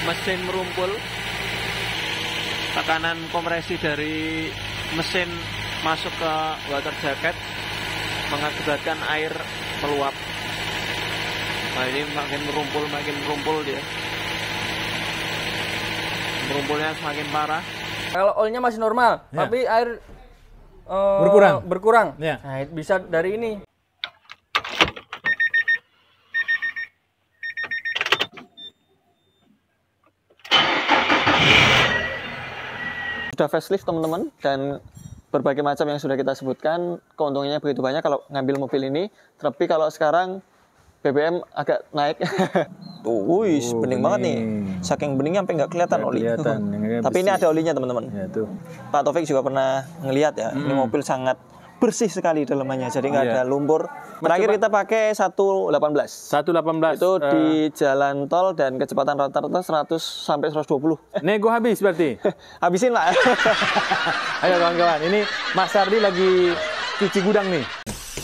mesin merumpul. Tekanan kompresi dari mesin masuk ke water jacket mengakibatkan air meluap. Nah, ini makin merumpul dia. Merumpulnya semakin parah. Kalau oilnya masih normal, Ya. tapi air berkurang. Ya. Nah, bisa dari ini. Sudah facelift teman-teman, dan berbagai macam yang sudah kita sebutkan, keuntungannya begitu banyak kalau ngambil mobil ini. Tapi kalau sekarang BBM agak naik. Tuh, wih, bening banget nih. Saking beningnya sampai nggak kelihatan oli. Tapi ini ada olinya teman-teman. Ya, tuh. Pak Taufik juga pernah ngelihat ya. Ini mobil sangat bersih sekali dalamannya, jadi nggak ada lumpur. Terakhir kita pakai 118. 118. Itu di jalan tol dan kecepatan rata-rata 100 sampai 120. Nego habis berarti. Habisin lah. Ayo kawan-kawan, ini Mas Sardi lagi cuci gudang nih.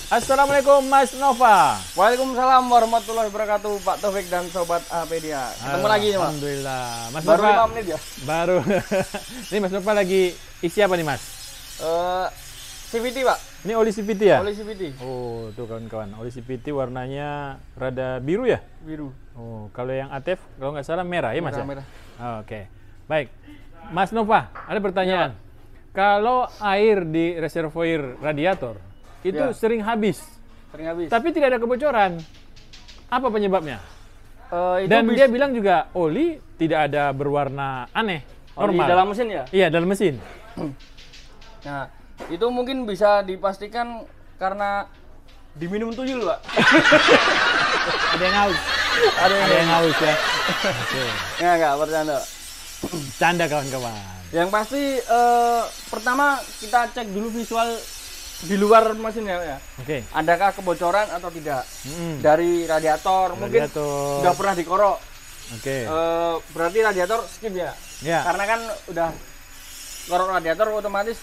Assalamualaikum Mas Nova. Waalaikumsalam warahmatullahi wabarakatuh, Pak Taufik dan Sobat Apedia. Ketemu lagi nih, Mas. Alhamdulillah. Mas Baru Nova, 5 menit ya? Baru. Ini Mas Nova lagi isi apa nih Mas? CVT, Pak. Ini oli CVT ya? Oli CVT. Oh, tuh kawan-kawan. Oli CVT warnanya rada biru ya? Biru. Oh, kalau yang ATF kalau nggak salah merah ya Mas ya? Merah. Oh, oke. Baik. Mas Nova, ada pertanyaan. Kalau air di reservoir radiator itu sering habis, tapi tidak ada kebocoran. Apa penyebabnya? Dan dia bilang juga oli tidak ada berwarna aneh, normal. Di dalam mesin ya? Iya, dalam mesin. Nah, itu mungkin bisa dipastikan karena diminum tuyul, Pak. Ada yang haus. Ada yang haus ya. Oke. Nggak, bercanda. Canda kawan-kawan. Yang pasti pertama kita cek dulu visual di luar mesinnya ya. Oke. Adakah kebocoran atau tidak dari radiator? Mungkin sudah pernah dikorok. Oke. Berarti radiator skip ya. Ya. Karena kan udah korok radiator otomatis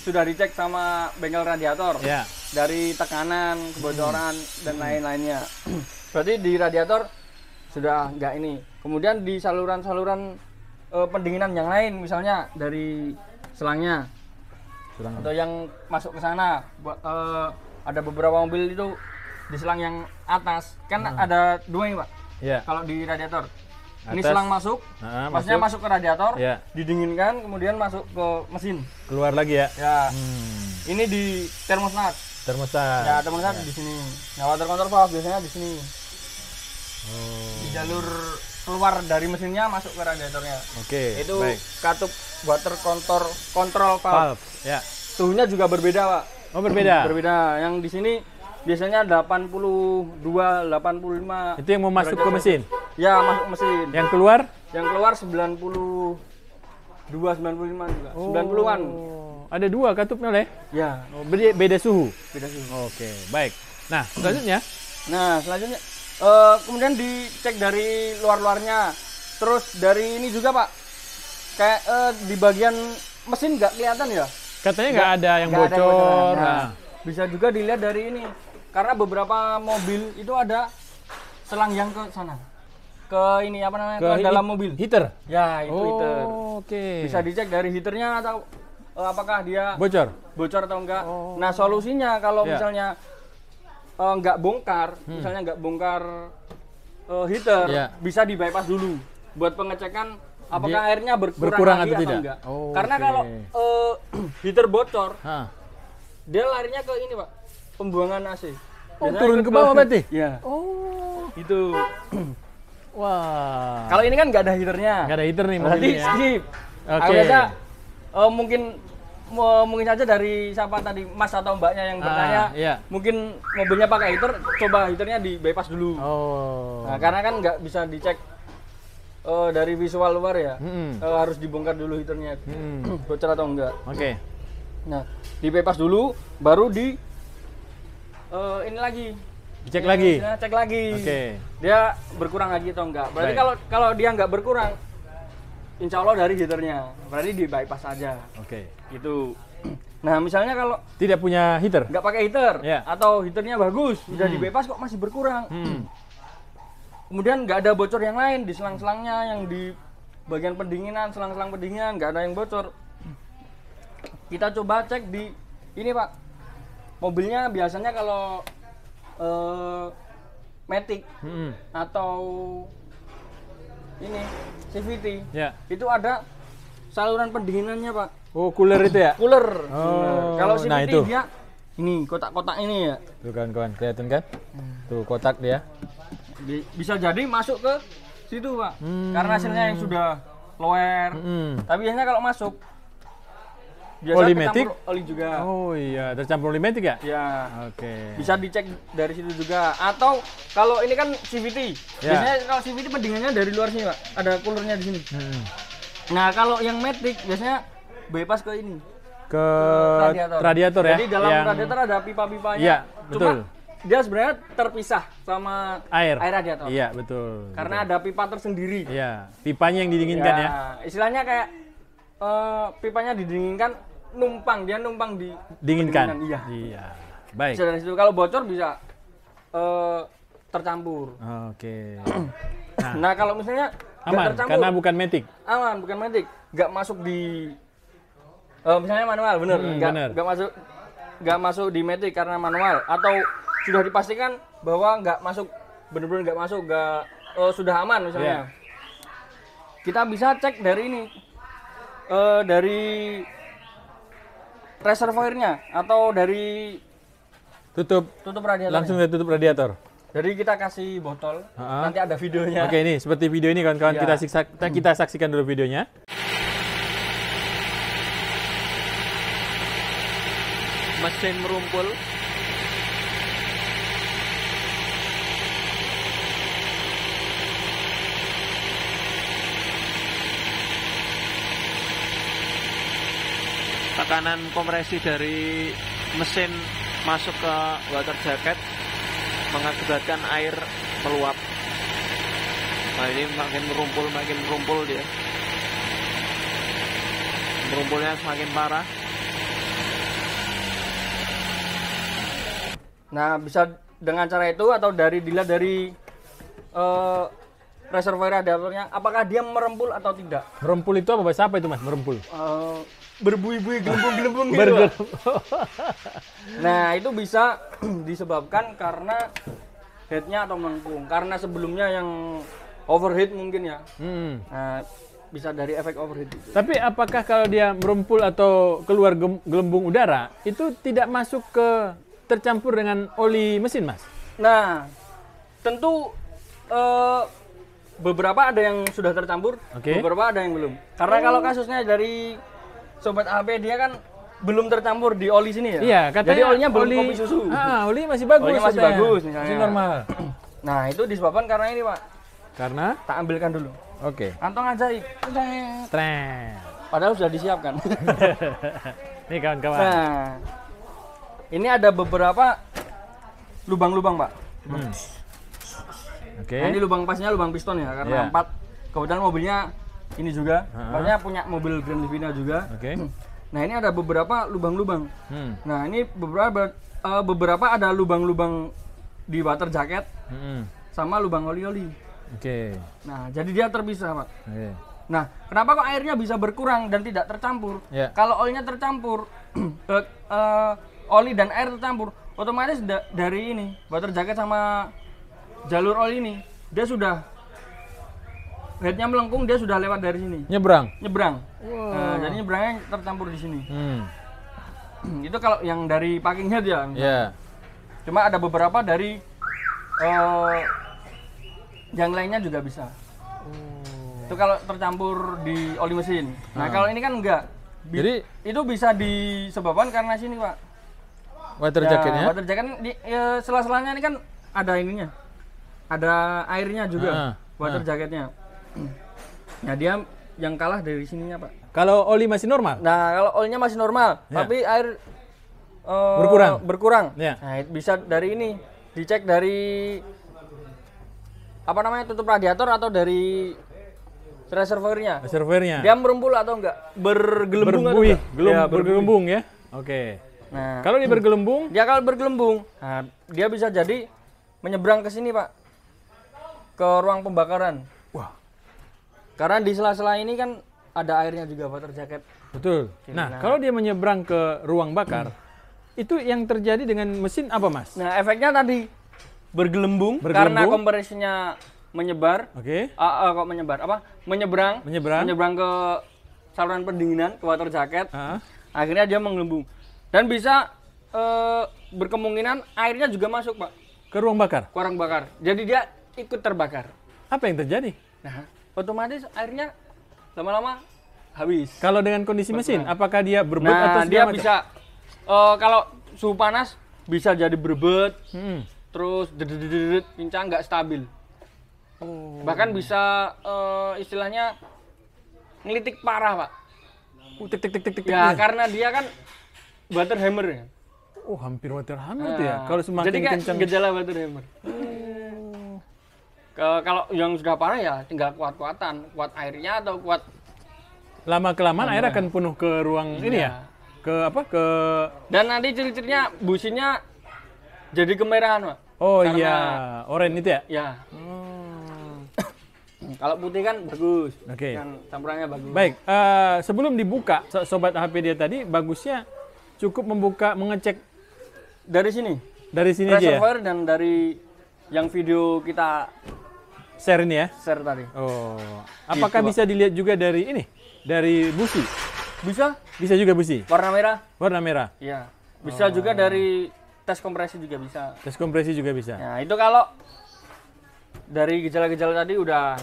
sudah dicek sama bengkel radiator. Ya. Dari tekanan, kebocoran dan lain-lainnya. Berarti di radiator sudah nggak ini. Kemudian di saluran-saluran pendinginan yang lain, misalnya dari selangnya atau yang masuk ke sana, ada beberapa mobil itu di selang yang atas kan ada dua nih Pak. Ya. Kalau di radiator ini Atas. selang masuk, maksudnya masuk ke radiator, Ya. didinginkan, kemudian masuk ke mesin. Keluar lagi ya. Ya, ini di termostat. Termostat. Ya, termostat di sini. Nah, water control valve biasanya di sini. Di jalur keluar dari mesinnya masuk ke radiatornya. Oke. Itu baik. katup water control valve. Ya. Suhunya juga berbeda, Pak. Oh, berbeda. Berbeda. Yang di sini biasanya 82, 85. Itu yang mau masuk ke mesin. Ya, masuk mesin. Yang keluar? Yang keluar 92, 95 juga. 90-an. Ada dua katupnya oleh? Ya, Oh, beda suhu. beda suhu. Oke, baik. Nah, selanjutnya Nah, selanjutnya kemudian dicek dari luar-luarnya. Terus dari ini juga, Pak. Kayak di bagian mesin nggak kelihatan ya? katanya nggak ada yang Nggak ada bocor. bocoran. Nah, Nah, bisa juga dilihat dari ini. Karena beberapa mobil itu ada selang yang ke sana. Ke ini apa namanya? Ke dalam mobil. Heater. Ya, itu heater. Oke. Bisa dicek dari heaternya atau apakah dia bocor. bocor atau enggak. Nah, solusinya kalau Ya. misalnya nggak bongkar, misalnya nggak bongkar heater, Ya. bisa di bypass dulu buat pengecekan apakah airnya berkurang lagi atau tidak? enggak. Oh, Karena oke. kalau heater bocor, Hah. dia larinya ke ini, Pak, pembuangan AC. Oh, Biasanya turun ke bawah berarti? Ya, Oh. itu. Wah. Kalau ini kan nggak ada heaternya. Nggak ada heater nih Berarti mobilnya. skip. Oke. Ada mungkin saja dari siapa tadi Mas atau Mbaknya yang bertanya, iya. mungkin mobilnya pakai heater, coba heaternya di bypass dulu. Oh. Nah, karena kan nggak bisa dicek dari visual luar ya, harus dibongkar dulu heaternya, bocor atau enggak. Oke. Nah, di bypass dulu, baru di ini lagi. Dicek lagi. Cek lagi. Oke. Dia berkurang lagi atau enggak. Berarti Baik. kalau dia nggak berkurang, insya Allah dari heaternya. Berarti di bypass aja. Oke. Gitu. Nah, misalnya kalau Tidak punya heater. nggak pakai heater Ya. atau heaternya bagus, udah di bypass kok masih berkurang. Kemudian nggak ada bocor yang lain di selang-selangnya yang di bagian pendinginan, selang-selang pendinginan nggak ada yang bocor, kita coba cek di ini Pak. Mobilnya biasanya kalau Matic atau ini CVT, itu ada saluran pendinginannya Pak. Oh, cooler itu ya? Cooler. Oh, kalau CVT nah itu. dia ini kotak-kotak ini ya. Tuh kawan-kawan, kelihatan kan? Tuh kotak dia. Bisa jadi masuk ke situ Pak. Karena hasilnya yang sudah lower. Tapi biasanya kalau masuk oli Matic, oli juga. Oh iya, tercampur oli Matic ya? Ya. Oke. Bisa dicek dari situ juga. Atau kalau ini kan CVT. Biasanya kalau CVT pendinginannya dari luar sini Pak. Ada coolernya di sini. Nah kalau yang Matic biasanya bypass ke ini. Ke radiator ya. Jadi dalam radiator ada pipa-pipanya. Iya, betul. Cuma dia sebenarnya terpisah sama air radiator. Iya, betul. Karena ada pipa tersendiri. Iya, pipanya yang didinginkan ya. Istilahnya kayak pipanya didinginkan, dia numpang di dinginkan. Iya. Baik. Bisa dari situ. Kalau bocor bisa tercampur. Oke. Nah, kalau misalnya aman karena bukan Matic. Aman, bukan Matic. Nggak masuk di misalnya manual, nggak masuk di Matic karena manual, atau sudah dipastikan bahwa nggak masuk, benar-benar nggak masuk, sudah aman misalnya. Kita bisa cek dari ini, dari reservoirnya atau dari tutup radiator. Langsung dari tutup radiator. Jadi kita kasih botol, nanti ada videonya. Oke, ini seperti video ini kawan-kawan, kita saksikan dulu videonya. Mesin merumpul. Tekanan kompresi dari mesin masuk ke water jacket mengakibatkan air meluap. Nah ini makin merumpul dia. Merumpulnya semakin parah. Nah, bisa dengan cara itu atau dilihat dari reservoir radiatornya, apakah dia merempul atau tidak. Merempul itu apa bahasa apa itu Mas? Merempul? Berbui-bui, gelembung-gelembung gitu. Nah, itu bisa disebabkan karena headnya atau melengkung. Karena sebelumnya yang overheat mungkin ya. Nah, bisa dari efek overheat. Tapi apakah kalau dia merempul atau keluar gelembung udara, itu tidak masuk ke tercampur dengan oli mesin, Mas? Nah, tentu beberapa ada yang sudah tercampur, beberapa ada yang belum. Karena kalau kasusnya dari Sobat AP, dia kan belum tercampur di oli sini ya? Iya, katanya jadi olinya belum kopi susu. Oli masih bagus. Olinya masih bagus misalnya. Masih normal. Nah, itu disebabkan karena ini, Pak. Karena? Tak ambilkan dulu. Oke. Kantong ajaib. Padahal sudah disiapkan. Nih kawan-kawan. Nah, ini ada beberapa lubang-lubang, Pak. Nah, ini lubang pasnya lubang piston ya, karena 4. Kebetulan mobilnya ini juga, maksudnya punya mobil Grand Livina juga. Nah, ini ada beberapa lubang-lubang. Nah, ini beberapa ada lubang-lubang di water jacket sama lubang oli-oli. Nah, jadi dia terpisah, Pak. Nah, kenapa kok airnya bisa berkurang dan tidak tercampur? Kalau olinya tercampur, oli dan air tercampur, otomatis dari ini water jacket sama jalur oli ini, dia sudah headnya melengkung, dia sudah lewat dari sini. Nyebrang. Nah, jadi nyebrangnya tercampur di sini. Itu kalau yang dari packing head ya. Cuma ada beberapa dari yang lainnya juga bisa. Itu kalau tercampur di oli mesin. Nah, kalau ini kan enggak. Jadi itu bisa disebabkan karena sini, Pak. Water jacketnya? Water jacket sela-selanya ini kan ada ininya. Ada airnya juga. Water jacketnya. Nah, dia yang kalah dari sininya, Pak. Kalau oli masih normal? Nah, kalau olinya masih normal, tapi air berkurang. Nah, bisa dari ini. Dicek dari apa namanya, tutup radiator atau dari reservoirnya. Dia merumpul atau enggak? Bergelembung atau enggak? Bergelembung ya. Nah, kalau dia bergelembung? Kalau bergelembung, nah, dia bisa jadi menyeberang ke sini, Pak. Ke ruang pembakaran. Karena di sela-sela ini kan ada airnya juga water jacket. Betul. Nah, kalau dia menyeberang ke ruang bakar, itu yang terjadi dengan mesin apa, Mas? Nah, efeknya tadi bergelembung karena kompresinya menyebar. Oke. Kok menyebar? Apa? Menyeberang ke saluran pendinginan ke water jacket. Akhirnya dia menggelembung. Dan bisa berkemungkinan airnya juga masuk, Pak. Ke ruang bakar? Ke ruang bakar. Jadi dia ikut terbakar. Apa yang terjadi? Nah, otomatis airnya lama-lama habis. Kalau dengan kondisi mesin, apakah dia berebut Nah, atau dia bisa kalau suhu panas bisa jadi berebut, terus dedet pincang nggak stabil. Bahkan bisa istilahnya ngelitik parah, Pak. Tik. Ya, karena dia kan water hammer ya. Oh, hampir water hammer itu ya. Kalau semakin jadi kencang. Jadi gejala water hammer. Kalau yang sudah parah ya tinggal kuat-kuatan, kuat airnya atau kuat. Lama kelamaan air akan penuh ke ruang ini ya. Ke Dan nanti ciri-cirinya businya jadi kemerahan, Pak. Oh iya, oranye itu ya? Ya. Kalau putih kan bagus. Oke. Kan campurannya bagus. Baik, sebelum dibuka sobat HP dia tadi bagusnya cukup mengecek dari sini. Dari sini aja ya. Reservoir dan dari yang video kita share ini ya. Share tadi. Oh. Apakah bisa dilihat juga dari ini? Dari busi? Bisa. Bisa juga busi. Warna merah? Warna merah. Iya. Bisa juga dari tes kompresi juga bisa. Tes kompresi juga bisa. Nah, itu kalau dari gejala-gejala tadi udah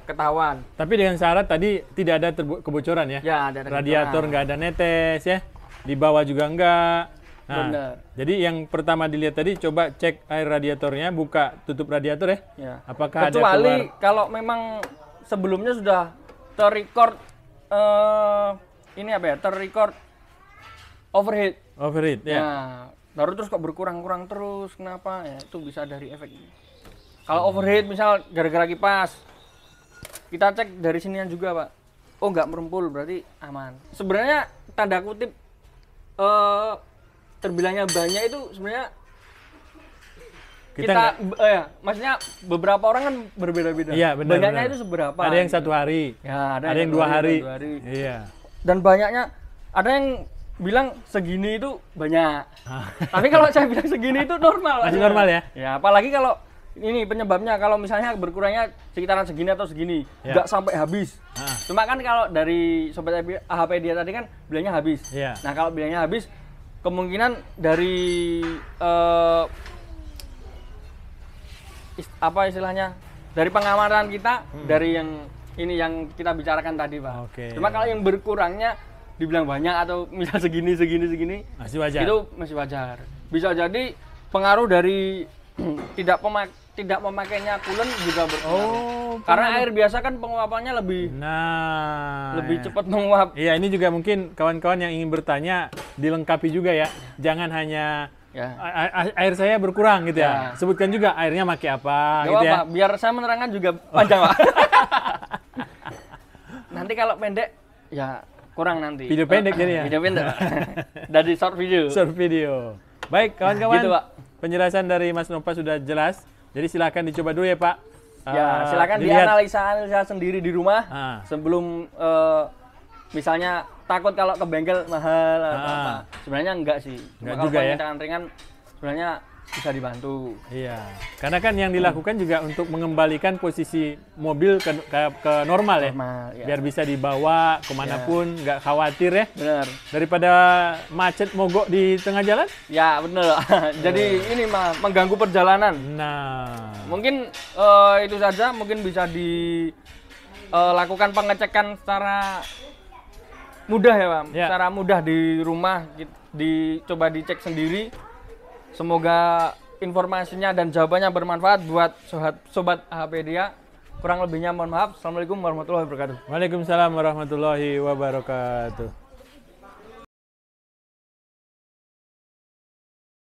ketahuan. Tapi dengan syarat tadi tidak ada kebocoran ya? Ya, ada radiator nggak ada netes ya? Di bawah juga enggak. Nah, benar. Jadi yang pertama dilihat tadi coba cek air radiatornya, buka tutup radiator ya. Ya. Apakah kecuali ada keluar... kalau memang sebelumnya sudah terrecord terrecord overheat. Overheat ya. Nah, baru terus kok berkurang-kurang terus, kenapa? Ya itu bisa dari efek ini. Kalau overheat misal gara-gara kipas, kita cek dari sinian juga, Pak. Oh, nggak merempul, berarti aman. Sebenarnya tanda kutip terbilangnya banyak itu sebenarnya kita maksudnya beberapa orang kan berbeda-beda. Iya, benar. Banyaknya itu seberapa? Ada yang 1 hari. Ya, ada yang 2 hari. Iya. Dan banyaknya ada yang bilang segini itu banyak. Tapi kalau saya bilang segini itu normal. Masih normal ya? Ya, apalagi kalau ini penyebabnya kalau misalnya berkurangnya sekitaran segini atau segini, nggak sampai habis. Cuma kan kalau dari sobat HP dia tadi kan bilangnya habis. Nah, kalau bilangnya habis, kemungkinan dari apa istilahnya, dari pengamatan kita, dari yang ini yang kita bicarakan tadi, Pak. Cuma kalau yang berkurangnya dibilang banyak atau misal segini masih wajar. Itu masih wajar. Bisa jadi pengaruh dari tidak memakainya coolant juga berpengaruh. Karena air biasa kan penguapannya lebih cepat menguap. Iya, ini juga mungkin kawan-kawan yang ingin bertanya dilengkapi juga ya. Jangan hanya air saya berkurang gitu ya. Sebutkan juga airnya pakai apa gitu ya. Biar saya menerangkan juga panjang, Pak. Nanti kalau pendek ya kurang nanti. Video pendek jadi ya. Video pendek. Dari short video. Short video. Baik, kawan-kawan. Gitu, Pak. Penjelasan dari Mas Nova sudah jelas. Jadi silakan dicoba dulu ya, Pak. Ya, silakan dianalisa sendiri di rumah sebelum misalnya takut kalau ke bengkel mahal atau apa. Sebenarnya enggak sih. Enggak kalau juga ya. ringan sebenarnya bisa dibantu. Iya. Karena kan yang dilakukan juga untuk mengembalikan posisi mobil ke normal ya. Biar bisa dibawa kemanapun, nggak khawatir ya. Benar. Daripada macet mogok di tengah jalan. Ya, benar. Jadi ini mengganggu perjalanan. Nah. Mungkin itu saja, mungkin bisa dilakukan pengecekan secara mudah ya, Pak. Secara mudah di rumah, dicoba dicek sendiri. Semoga informasinya dan jawabannya bermanfaat buat sobat HP dia. Kurang lebihnya mohon maaf. Assalamualaikum warahmatullahi wabarakatuh. Waalaikumsalam warahmatullahi wabarakatuh.